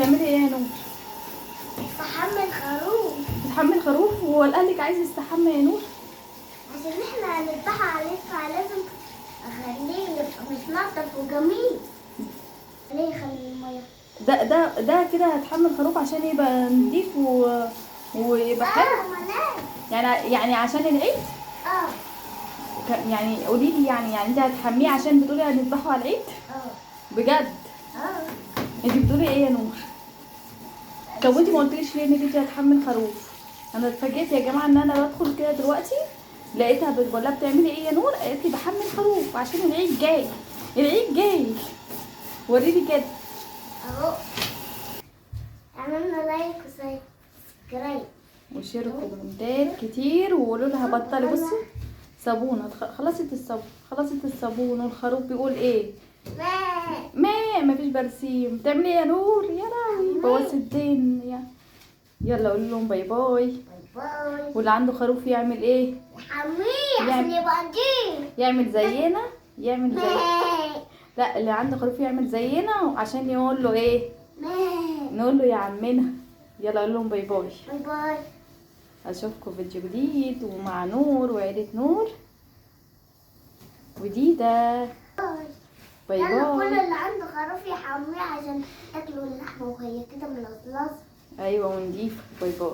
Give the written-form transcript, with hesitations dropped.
بتعملي ايه يا نور؟ بحمل خروف. بتحمل خروف؟ هو قالك عايز يستحمى يا نور؟ عشان احنا هنذبحه عليه فلازم اخليه يبقى متنضف وجميل. ليه يخلي الميه؟ ده كده هتحمل خروف عشان يبقى نضيف ويبقى حلو. يعني عشان العيد. اه. يعني قولي لي، يعني انت هتحميه عشان بتقولي هنذبحه على العيد؟ اه. بجد؟ اه. انت بتقولي ايه يا نور؟ طب وانت ما قلتليش ليه انك انت هتحمل خروف؟ انا اتفاجئت يا جماعه ان انا بدخل كده دلوقتي لقيتها بتقول لها بتعملي ايه يا نور؟ قالت لي بحمل خروف عشان العيد جاي. العيد جاي. وريني كده. اهو. عملنا لايك وسبسكرايب وشيروا كومنتات كتير وقولوا لها بطلي. بصوا صابونه خلصت الصابون، خلصت الصابون. والخروف بيقول ايه؟ ما فيش برسيم. بتعملي ايه يا نور؟ يا لهوي بوظت الدنيا. يلا قولي لهم باي باي. باي باي. واللي عنده خروف يعمل ايه؟ يحميه عشان يبقى نضيف. يعمل زينا. لا، اللي عنده خروف يعمل زينا عشان يقول له ايه؟ نقول له يا عمنا. يلا قول لهم باي باي. باي باي. اشوفكم فيديو جديد ومع نور وعيلة نور جديدة. باي يلا كل باي. اللي عنده خروف يحميه عشان ياكلوا اللحمه وهي كده ملظلظه. ايوه ونضيف. باي باي.